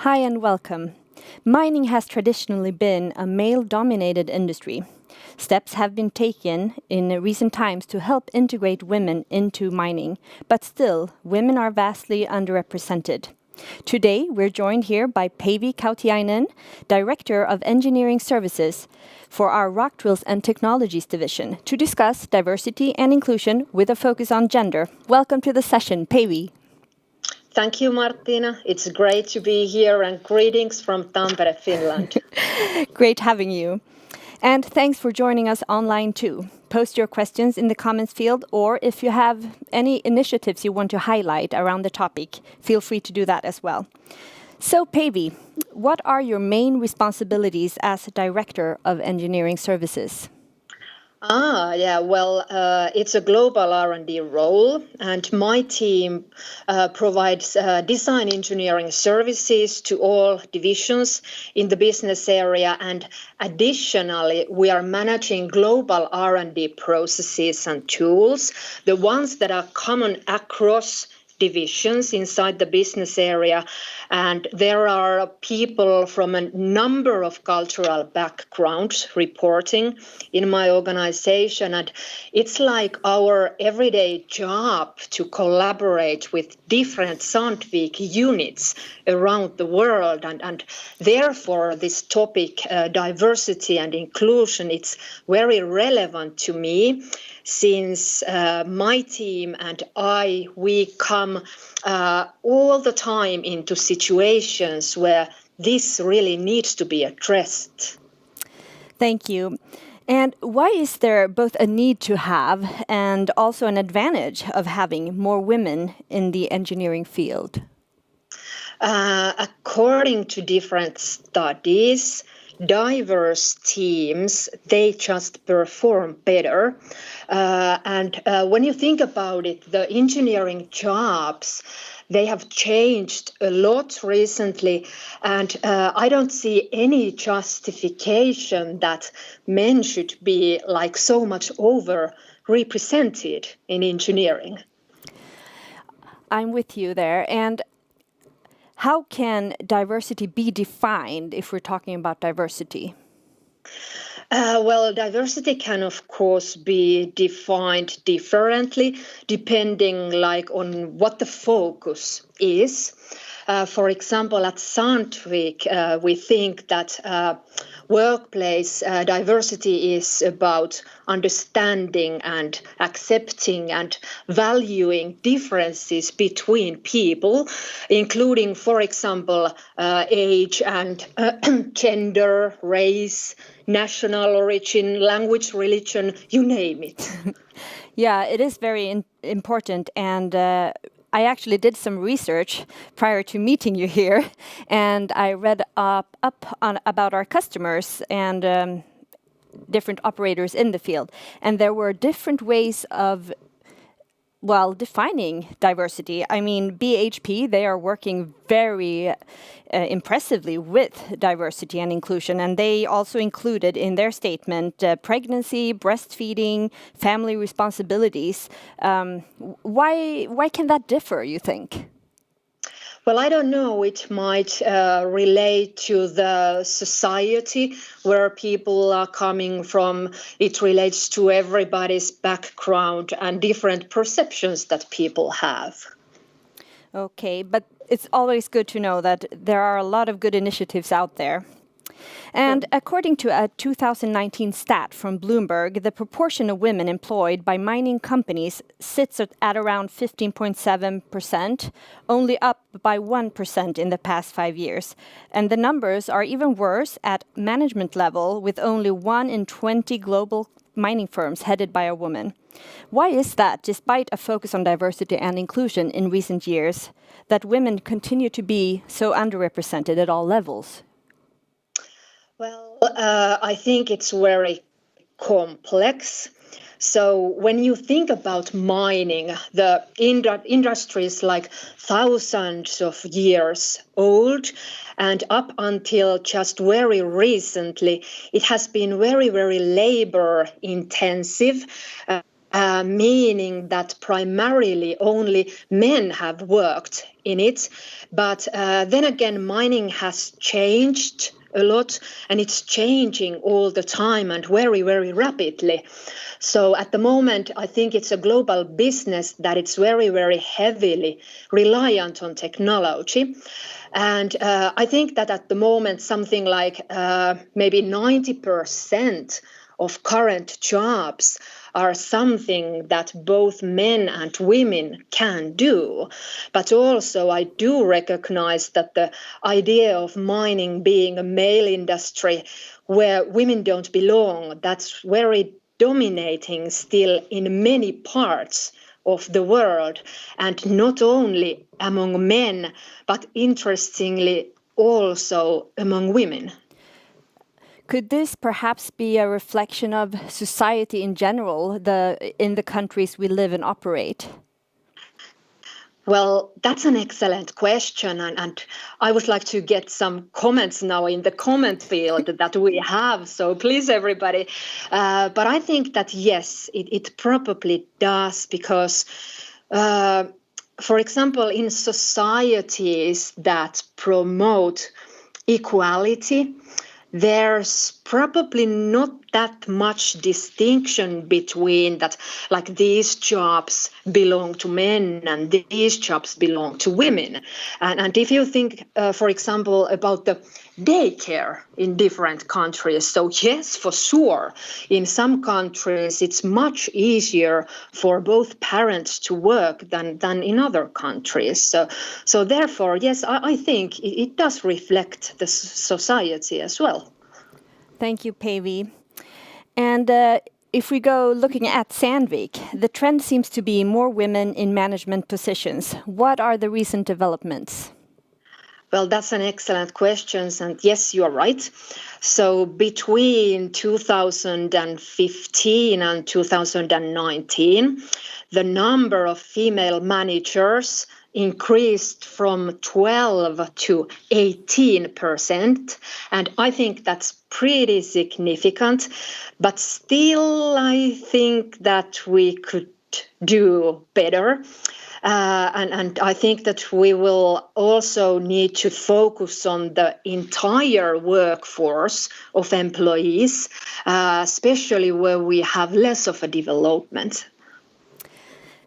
Hi and welcome. Mining has traditionally been a male-dominated industry. Steps have been taken in recent times to help integrate women into mining, but still, women are vastly underrepresented. Today, we're joined here by Päivi Kautiainen, Director of Engineering Services for our Rock Drills and Technologies division, to discuss diversity and inclusion with a focus on gender. Welcome to the session, Päivi. Thank you, Martina. It's great to be here and greetings from Tampere, Finland. Great having you. And thanks for joining us online too. Post your questions in the comments field, or if you have any initiatives you want to highlight around the topic, feel free to do that as well. So Päivi, what are your main responsibilities as Director of Engineering Services? It's a global R&D role, and my team provides design engineering services to all divisions in the business area, and additionally, we are managing global R&D processes and tools, the ones that are common across divisions inside the business area, and there are people from a number of cultural backgrounds reporting in my organization, and it's like our everyday job to collaborate with different Sandvik units around the world, and therefore this topic, diversity and inclusion, it's very relevant to me, since my team and we come all the time into situations where this really needs to be addressed. Thank you. And why is there both a need to have and also an advantage of having more women in the engineering field? According to different studies, diverse teams, they just perform better. And when you think about it, the engineering jobs, they have changed a lot recently, and I don't see any justification that men should be like so much overrepresented in engineering. I'm with you there. And how can diversity be defined if we're talking about diversity? Diversity can, of course, be defined differently depending on what the focus is. For example, at Sandvik, we think that workplace diversity is about understanding and accepting and valuing differences between people, including, for example, age and gender, race, national origin, language, religion, you name it. Yeah, it is very important, and I actually did some research prior to meeting you here, and I read up on about our customers and different operators in the field, and there were different ways of defining diversity. I mean, BHP, they are working very impressively with diversity and inclusion, and they also included in their statement pregnancy, breastfeeding, family responsibilities. Why can that differ, you think? Well, I don't know. It might relate to the society where people are coming from. It relates to everybody's background and different perceptions that people have. Okay, but it's always good to know that there are a lot of good initiatives out there. And according to a 2019 stat from Bloomberg, the proportion of women employed by mining companies sits at around 15.7%, only up by 1% in the past 5 years. And the numbers are even worse at management level, with only 1 in 20 global mining firms headed by a woman. Why is that, despite a focus on diversity and inclusion in recent years, that women continue to be so underrepresented at all levels? Well, I think it's very complex. So when you think about mining, the industry is like thousands of years old, and up until just very recently, it has been very, very labor intensive. meaning that primarily only men have worked in it. But then again, mining has changed a lot, and it's changing all the time and very, very rapidly. So at the moment, I think it's a global business that it's very, very heavily reliant on technology. And I think that at the moment, something like maybe 90% of current jobs are something that both men and women can do. But also I do recognize that the idea of mining being a male industry where women don't belong, that's very dominating still in many parts of the world, and not only among men, but interestingly also among women. Could this perhaps be a reflection of society in general, in the countries we live and operate? Well, that's an excellent question, and I would like to get some comments now in the comment field that we have. So please, everybody. But I think that yes, it probably does, because, for example, in societies that promote equality, there's probably not that much distinction between that, like these jobs belong to men and these jobs belong to women. And if you think, for example, about the daycare in different countries, so yes, for sure, in some countries it's much easier for both parents to work than in other countries. So therefore, yes, I think it does reflect the society as well. Thank you, Päivi. And if we go looking at Sandvik, the trend seems to be more women in management positions. What are the recent developments? Well, that's an excellent question. And yes, you are right. So between 2015 and 2019, the number of female managers increased from 12 to 18%. And I think that's pretty significant. But still, I think that we could do better. And I think that we will also need to focus on the entire workforce of employees, especially where we have less of a development.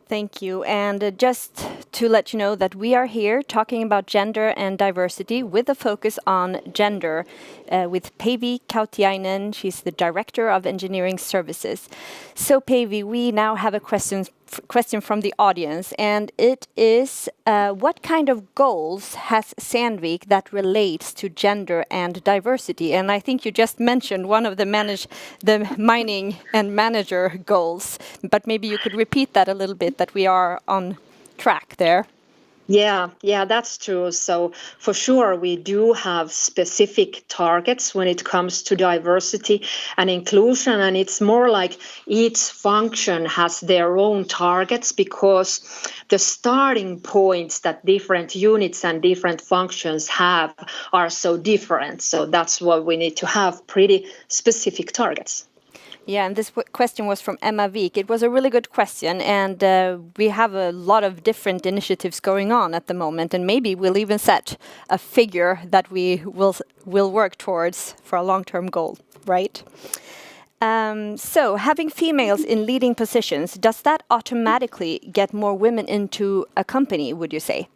Thank you. And just to let you know that we are here talking about gender and diversity with a focus on gender with Päivi Kautiainen. She's the Director of Engineering Services. So Päivi, we now have a question from the audience, and it is what kind of goals has Sandvik that relates to gender and diversity? And I think you just mentioned one of the mining and manager goals, but maybe you could repeat that a little bit, that we are on track there. Yeah, that's true. So for sure, we do have specific targets when it comes to diversity and inclusion. And it's more like each function has their own targets, because the starting points that different units and different functions have are so different. So that's why we need to have pretty specific targets. Yeah, and this question was from Emma Wijk. It was a really good question, and we have a lot of different initiatives going on at the moment, and maybe we'll even set a figure that we will work towards for a long-term goal, right? So having females in leading positions, does that automatically get more women into a company, would you say?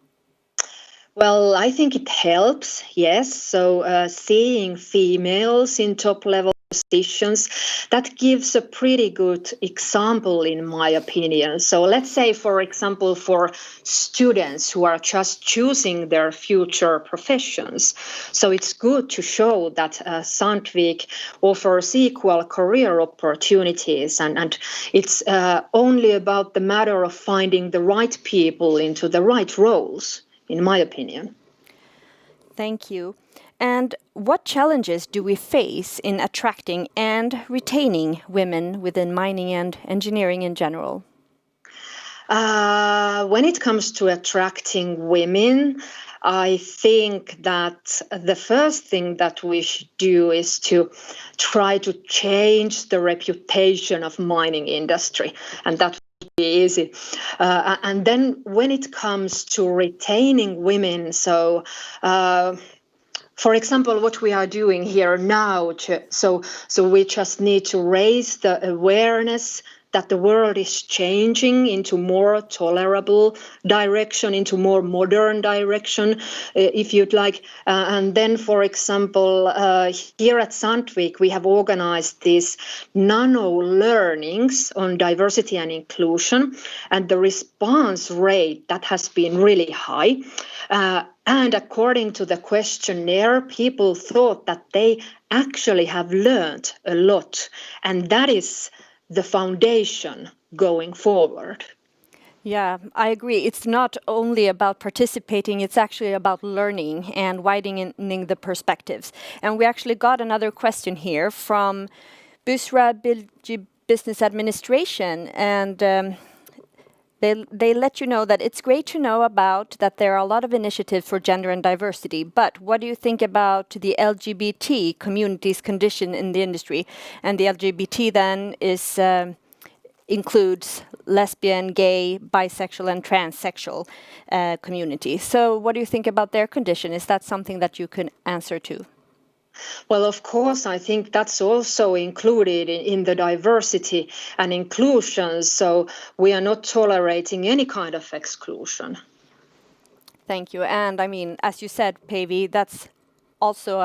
Well, I think it helps, yes. So seeing females in top-level positions, that gives a pretty good example, in my opinion. So let's say, for example, for students who are just choosing their future professions. So it's good to show that Sandvik offers equal career opportunities, and it's only about the matter of finding the right people into the right roles, in my opinion. Thank you. And what challenges do we face in attracting and retaining women within mining and engineering in general? When it comes to attracting women, I think that the first thing that we should do is to try to change the reputation of mining industry, and that would be easy. And then when it comes to retaining women, so for example, what we are doing here now, so we just need to raise the awareness that the world is changing into more tolerable direction, into more modern direction, if you'd like. And then, for example, here at Sandvik, we have organized these nano learnings on diversity and inclusion, and the response rate that has been really high. And according to the questionnaire, people thought that they actually have learned a lot, and that is the foundation going forward. Yeah, I agree. It's not only about participating, it's actually about learning and widening the perspectives. And we actually got another question here from Busra Bilgi Business Administration, and they let you know that it's great to know about that there are a lot of initiatives for gender and diversity, but what do you think about the LGBT community's condition in the industry? And the LGBT then is includes lesbian, gay, bisexual and transsexual community. So what do you think about their condition? Is that something that you can answer to? Well, of course, I think that's also included in the diversity and inclusion. So we are not tolerating any kind of exclusion. Thank you. And I mean, as you said, Päivi, that's also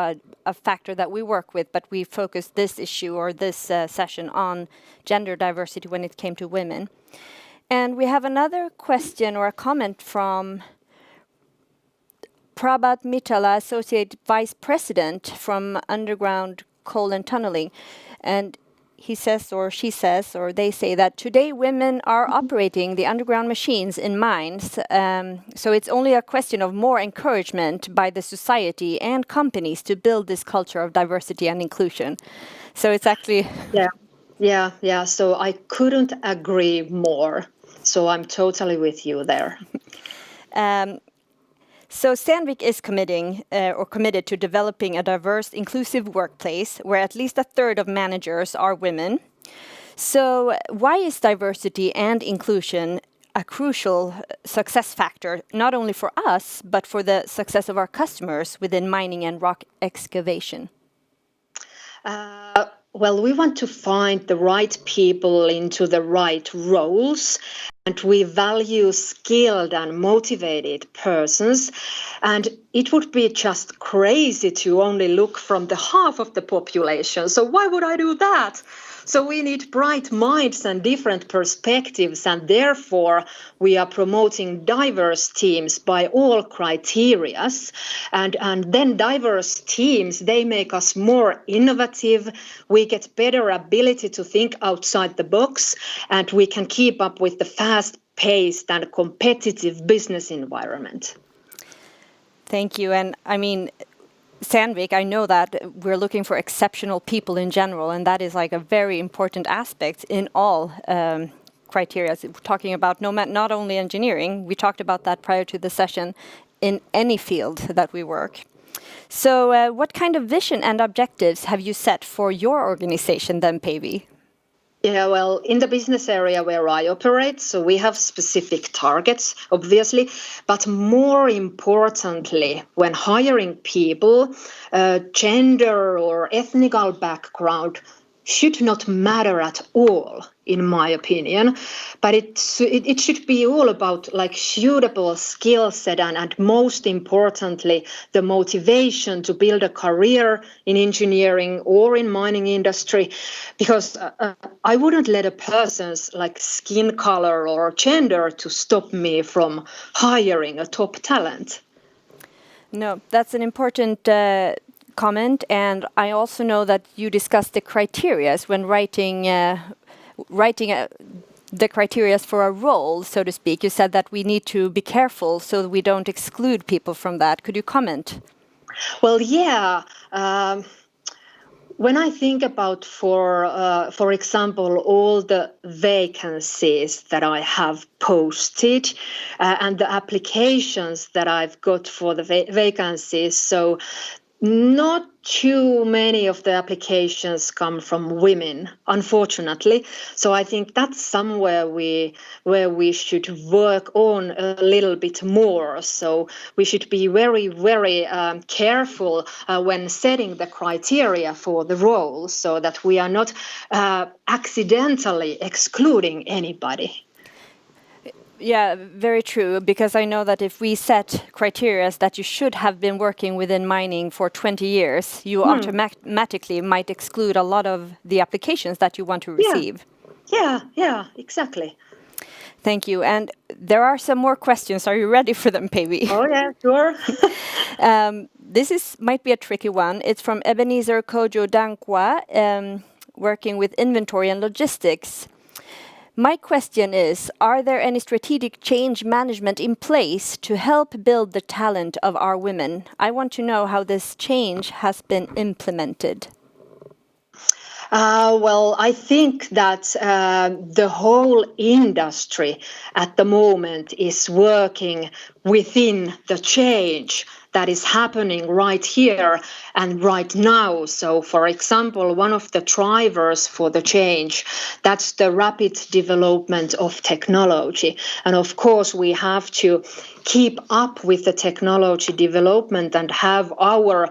a factor that we work with, but we focus this issue or this session on gender diversity when it came to women. And we have another question or a comment from Prabhat Mitala, Associate Vice President from Underground Coal and Tunneling. And he says, or she says, or they say that today women are operating the underground machines in mines. So it's only a question of more encouragement by the society and companies to build this culture of diversity and inclusion. So it's actually... Yeah. So I couldn't agree more. So I'm totally with you there. So Sandvik is committed to developing a diverse, inclusive workplace where at least a third of managers are women. So why is diversity and inclusion a crucial success factor, not only for us, but for the success of our customers within mining and rock excavation? Well, we want to find the right people into the right roles, and we value skilled and motivated persons. And it would be just crazy to only look from the half of the population. So why would I do that? So we need bright minds and different perspectives, and therefore we are promoting diverse teams by all criterias. And then diverse teams, they make us more innovative. We get better ability to think outside the box, and we can keep up with the fast-paced and competitive business environment. Thank you. And I mean, Sandvik, I know that we're looking for exceptional people in general, and that is like a very important aspect in all criteria. We're talking about not only engineering, we talked about that prior to the session, in any field that we work. So what kind of vision and objectives have you set for your organization then, Päivi? Yeah, well, in the business area where I operate, so we have specific targets, obviously, but more importantly, when hiring people, gender or ethnical background should not matter at all, in my opinion, but it should be all about like suitable skill set and most importantly, the motivation to build a career in engineering or in mining industry, because I wouldn't let a person's like skin color or gender to stop me from hiring a top talent. No, that's an important comment, and I also know that you discussed the criteria when writing the criteria for a role, so to speak. You said that we need to be careful so that we don't exclude people from that. Could you comment? Well, yeah. when I think about, for example, all the vacancies that I have posted and the applications that I've got for the vacancies, so not too many of the applications come from women, unfortunately. So I think that's somewhere where we should work on a little bit more. So we should be very, very careful when setting the criteria for the role, so that we are not accidentally excluding anybody. Yeah, very true. Because I know that if we set criteria that you should have been working within mining for 20 years, you automatically might exclude a lot of the applications that you want to receive. Yeah, exactly. Thank you. And there are some more questions. Are you ready for them, Päivi? Oh, yeah, sure. This might be a tricky one. It's from Ebenezer Kojo Dankwa, working with inventory and logistics. My question is, are there any strategic change management in place to help build the talent of our women? I want to know how this change has been implemented. Well, I think that the whole industry at the moment is working within the change that is happening right here and right now. So, for example, one of the drivers for the change, that's the rapid development of technology. And of course, we have to keep up with the technology development and have our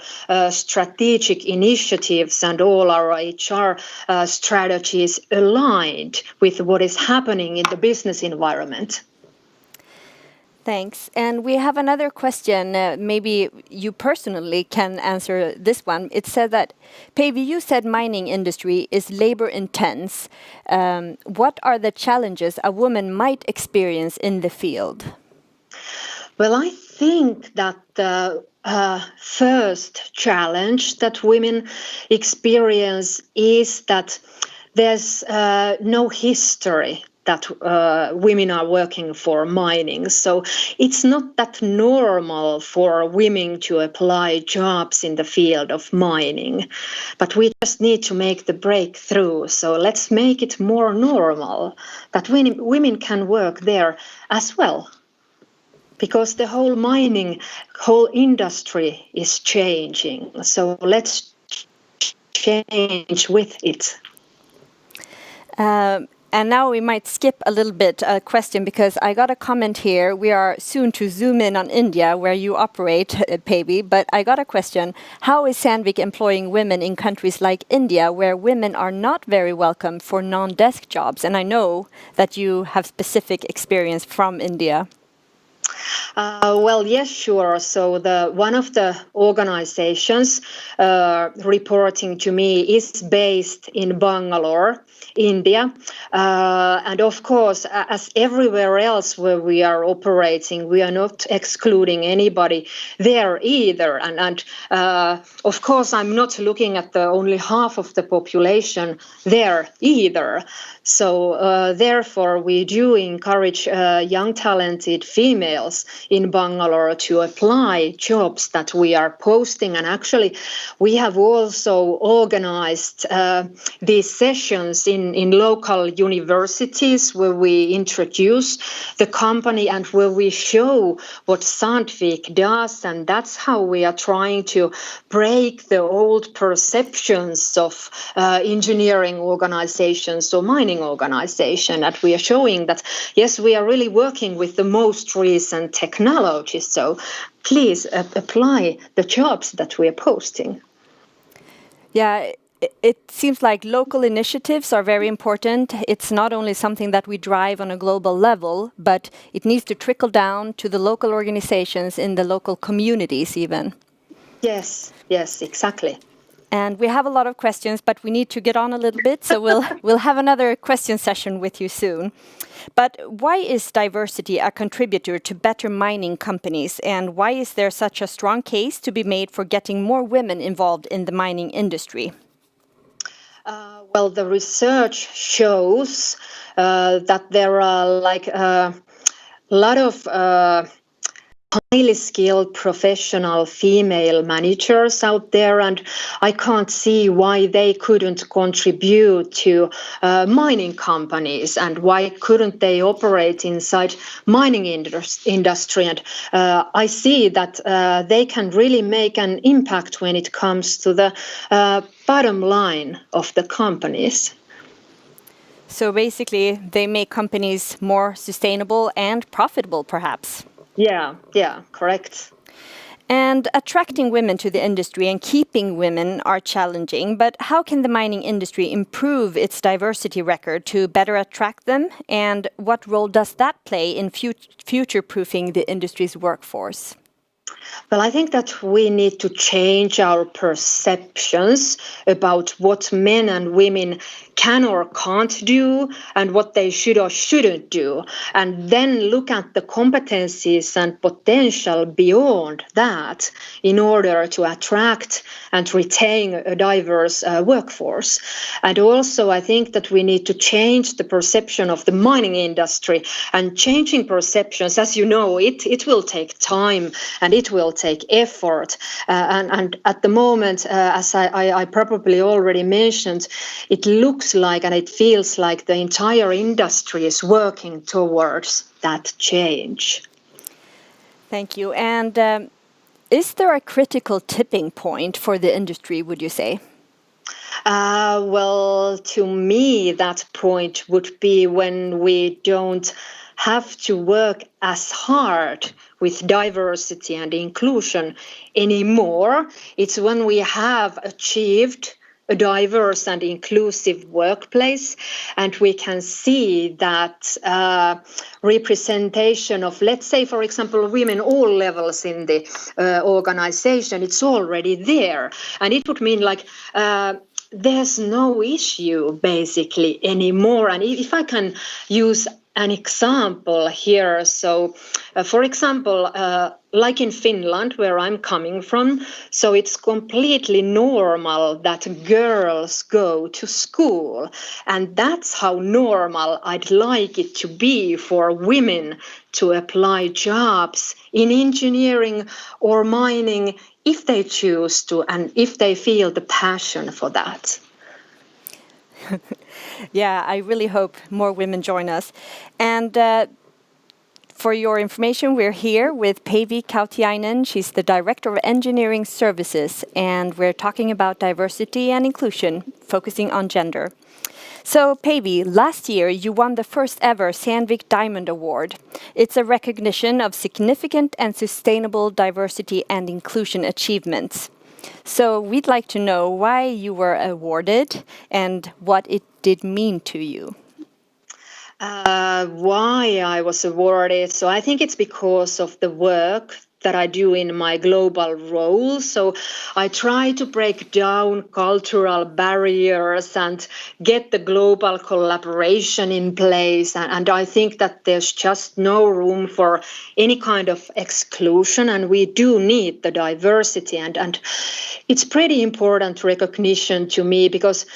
strategic initiatives and all our HR strategies aligned with what is happening in the business environment. Thanks. And we have another question. Maybe you personally can answer this one. It said that, Päivi, you said mining industry is labor intense. What are the challenges a woman might experience in the field? Well, I think that the first challenge that women experience is that there's no history that women are working for mining. So it's not that normal for women to apply jobs in the field of mining. But we just need to make the breakthrough. So let's make it more normal that women can work there as well. Because the whole industry is changing. So let's change with it. And now we might skip a little bit a question, because I got a comment here. We are soon to zoom in on India, where you operate, Päivi. But I got a question. How is Sandvik employing women in countries like India, where women are not very welcome for non-desk jobs? And I know that you have specific experience from India. Well, yes, sure. So one of the organizations reporting to me is based in Bangalore, India. And of course, as everywhere else where we are operating, we are not excluding anybody there either. And of course, I'm not looking at the only half of the population there either. So therefore, we do encourage young, talented females in Bangalore to apply jobs that we are posting. And actually, we have also organized these sessions in local universities where we introduce the company and where we show what Sandvik does. And that's how we are trying to break the old perceptions of engineering organizations or mining organization. And we are showing that, yes, we are really working with the most recent technology. So please apply the jobs that we are posting. Yeah, it seems like local initiatives are very important. It's not only something that we drive on a global level, but it needs to trickle down to the local organizations in the local communities even. Yes, exactly. And we have a lot of questions, but we need to get on a little bit, so we'll have another question session with you soon. But why is diversity a contributor to better mining companies, and why is there such a strong case to be made for getting more women involved in the mining industry? Well, the research shows that there are like a lot of highly skilled professional female managers out there, and I can't see why they couldn't contribute to mining companies, and why couldn't they operate inside mining industry. And I see that they can really make an impact when it comes to the bottom line of the companies. So basically, they make companies more sustainable and profitable, perhaps. Yeah, correct. And attracting women to the industry and keeping women are challenging, but how can the mining industry improve its diversity record to better attract them? And what role does that play in future-proofing the industry's workforce? Well, I think that we need to change our perceptions about what men and women can or can't do and what they should or shouldn't do, and then look at the competencies and potential beyond that in order to attract and retain a diverse workforce. And also, I think that we need to change the perception of the mining industry, and changing perceptions, as you know, it will take time and it will take effort. And at the moment, as I probably already mentioned, it looks like and it feels like the entire industry is working towards that change. Thank you. And is there a critical tipping point for the industry, would you say? Well, to me, that point would be when we don't have to work as hard with diversity and inclusion anymore. It's when we have achieved a diverse and inclusive workplace, and we can see that representation of, let's say, for example, women all levels in the organization, it's already there. And it would mean like there's no issue basically anymore. And if I can use an example here. So, for example, like in Finland, where I'm coming from, so it's completely normal that girls go to school. And that's how normal I'd like it to be for women to apply jobs in engineering or mining if they choose to and if they feel the passion for that. Yeah, I really hope more women join us. And for your information, we're here with Päivi Kautiainen. She's the Director of Engineering Services, and we're talking about diversity and inclusion, focusing on gender. So, Päivi, last year you won the first ever Sandvik Diamond Award. It's a recognition of significant and sustainable diversity and inclusion achievements. So we'd like to know why you were awarded and what it did mean to you. Why I was awarded? So I think it's because of the work that I do in my global role. So I try to break down cultural barriers and get the global collaboration in place. And I think that there's just no room for any kind of exclusion. And we do need the diversity. And it's pretty important recognition to me because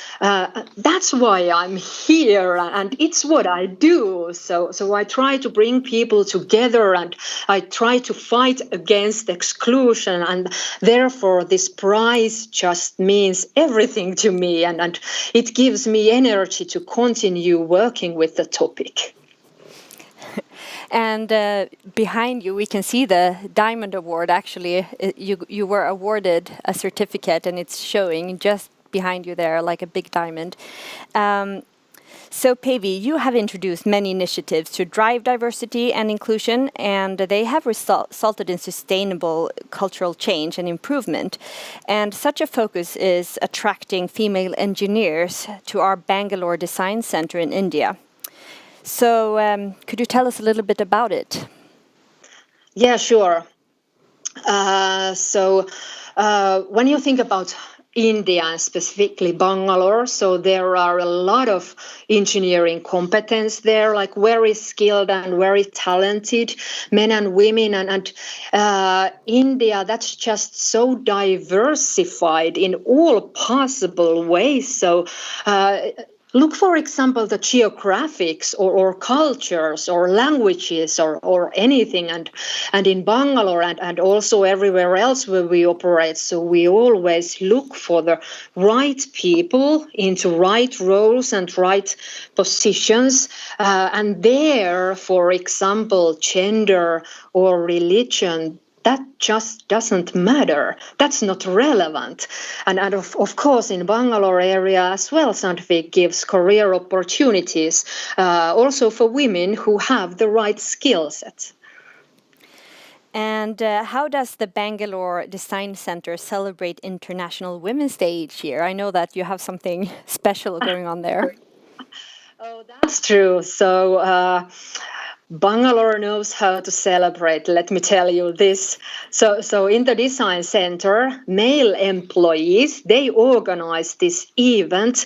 that's why I'm here and it's what I do. So I try to bring people together and I try to fight against exclusion, and therefore this prize just means everything to me, and it gives me energy to continue working with the topic. And behind you, we can see the Diamond Award. Actually, you were awarded a certificate, and it's showing just behind you there, like a big diamond. So, Päivi, you have introduced many initiatives to drive diversity and inclusion, and they have resulted in sustainable cultural change and improvement. And such a focus is attracting female engineers to our Bangalore Design Center in India. So, could you tell us a little bit about it? Yeah, sure. When you think about India and specifically Bangalore, so there are a lot of engineering competence there, like very skilled and very talented men and women, and India, that's just so diversified in all possible ways. So Look, for example, the geographics or cultures or languages or anything, and in Bangalore and also everywhere else where we operate. So we always look for the right people into right roles and right positions. And there, for example, gender or religion, that just doesn't matter. That's not relevant. And of course, in Bangalore area as well, Scientific gives career opportunities also for women who have the right skill set. And how does the Bangalore Design Center celebrate International Women's Day each year? I know that you have something special going on there. Oh, that's true. So Bangalore knows how to celebrate, let me tell you this. So in the design center, male employees, they organize this event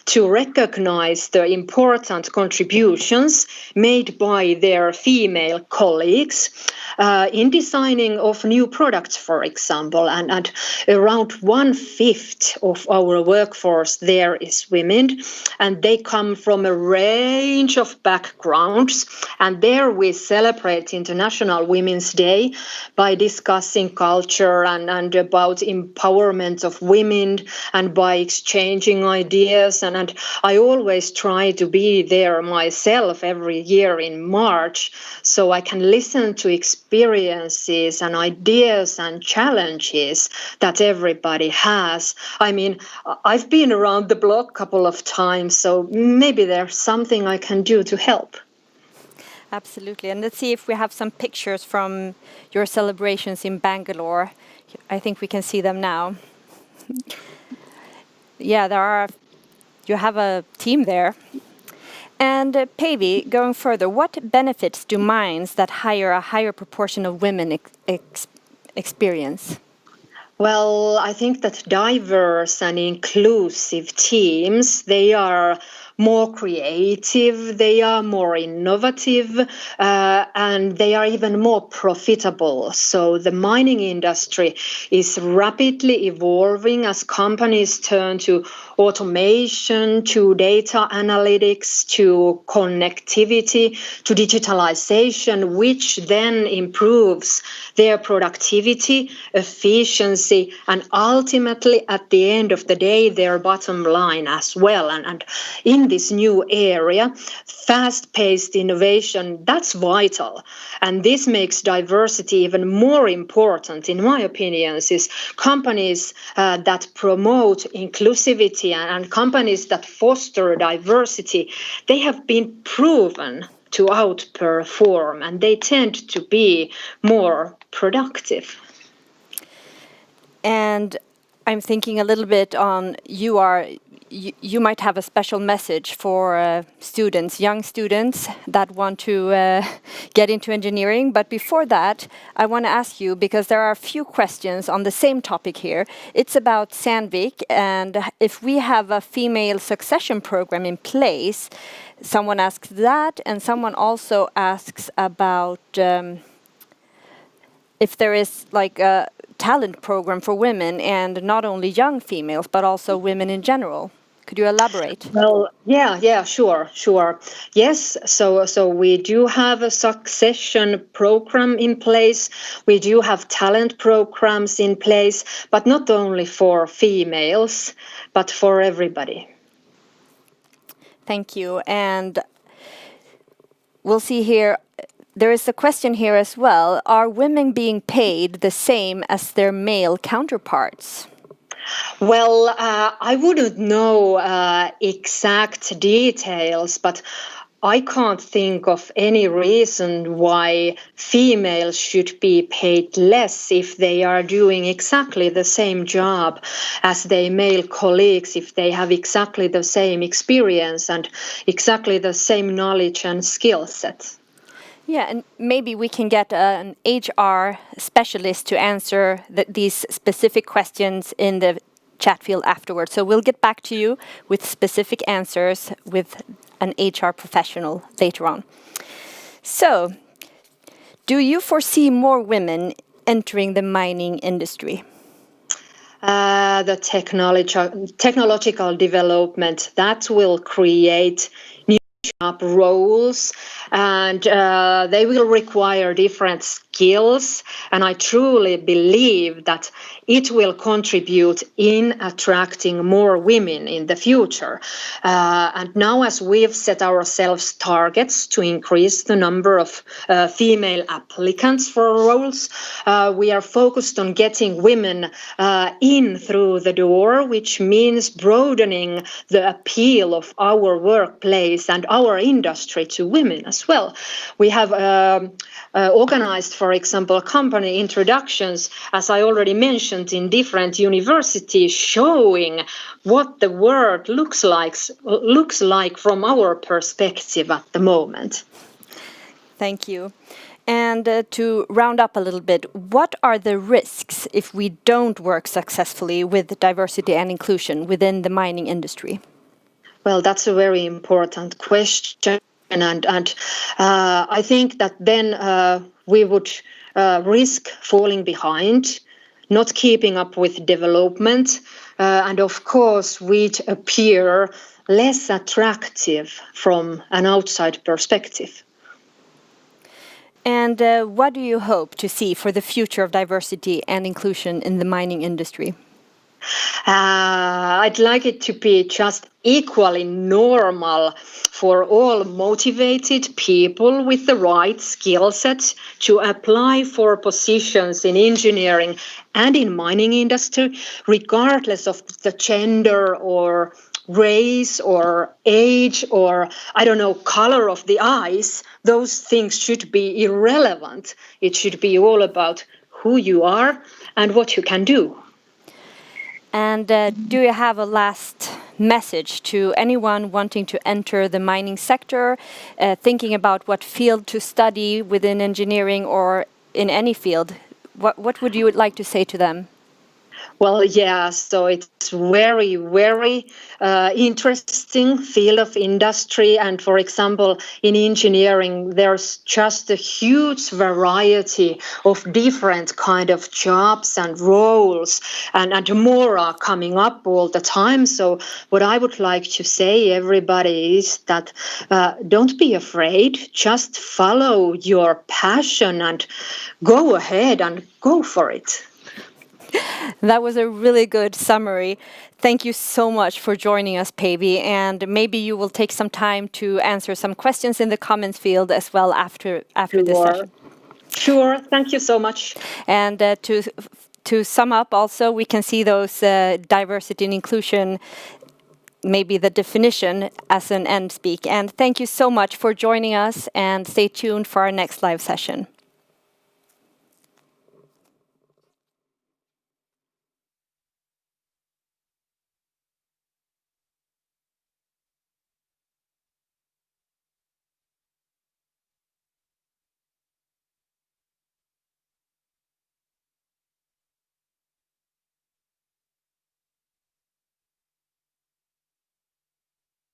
to recognize the important contributions made by their female colleagues in designing of new products, for example. And around 1/5 of our workforce there is women, and they come from a range of backgrounds. And there we celebrate International Women's Day by discussing culture and about empowerment of women and by exchanging ideas. And I always try to be there myself every year in March so I can listen to experiences and ideas and challenges that everybody has. I mean, I've been around the block a couple of times, so maybe there's something I can do to help. Absolutely. And let's see if we have some pictures from your celebrations in Bangalore. I think we can see them now. Yeah, you have a team there. And Päivi, going further, what benefits do mines that hire a higher proportion of women experience? Well, I think that diverse and inclusive teams, they are more creative, they are more innovative, and they are even more profitable. So the mining industry is rapidly evolving as companies turn to automation, to data analytics, to connectivity, to digitalization, which then improves their productivity, efficiency, and ultimately, at the end of the day, their bottom line as well. And in this new area, fast-paced innovation, that's vital. And this makes diversity even more important, in my opinion, is companies that promote inclusivity and companies that foster diversity, they have been proven to outperform and they tend to be more productive. And I'm thinking a little bit on you might have a special message for students, young students that want to get into engineering. But before that, I want to ask you, because there are a few questions on the same topic here. It's about Sandvik, and if we have a female succession program in place. Someone asks that, and someone also asks about if there is like a talent program for women, and not only young females, but also women in general. Could you elaborate? Well, yeah, sure. Yes, so we do have a succession program in place. We do have talent programs in place, but not only for females, but for everybody. Thank you. And we'll see here. There is a question here as well. Are women being paid the same as their male counterparts? Well, I wouldn't know exact details, but I can't think of any reason why females should be paid less if they are doing exactly the same job as their male colleagues, if they have exactly the same experience and exactly the same knowledge and skill set. Yeah, and maybe we can get an HR specialist to answer these specific questions in the chat field afterwards. So we'll get back to you with specific answers with an HR professional later on. So, do you foresee more women entering the mining industry? the technological development that will create new job roles, and they will require different skills. And I truly believe that it will contribute in attracting more women in the future. And now, as we've set ourselves targets to increase the number of female applicants for roles, we are focused on getting women in through the door, which means broadening the appeal of our workplace and our industry to women as well. We have organized, for example, company introductions, as I already mentioned, in different universities, showing what the world looks like from our perspective at the moment. Thank you. And to round up a little bit, what are the risks if we don't work successfully with diversity and inclusion within the mining industry? Well, that's a very important question. And I think that then we would risk falling behind, not keeping up with development, and of course we'd appear less attractive from an outside perspective. And what do you hope to see for the future of diversity and inclusion in the mining industry? I'd like it to be just equally normal for all motivated people with the right skill set to apply for positions in engineering and in mining industry, regardless of the gender or race or age or, I don't know, color of the eyes. Those things should be irrelevant. It should be all about who you are and what you can do. And do you have a last message to anyone wanting to enter the mining sector, thinking about what field to study within engineering or in any field? What would you like to say to them? Well, yeah, so it's very, very interesting field of industry. And for example, in engineering, there's just a huge variety of different kind of jobs and roles, and more are coming up all the time. So what I would like to say, everybody, is that don't be afraid. Just follow your passion and go ahead and go for it. That was a really good summary. Thank you so much for joining us, Päivi. And maybe you will take some time to answer some questions in the comments field as well after this session. Sure. Thank you so much. And to sum up, also, we can see those diversity and inclusion, maybe the definition as an end speak. And thank you so much for joining us, and stay tuned for our next live session.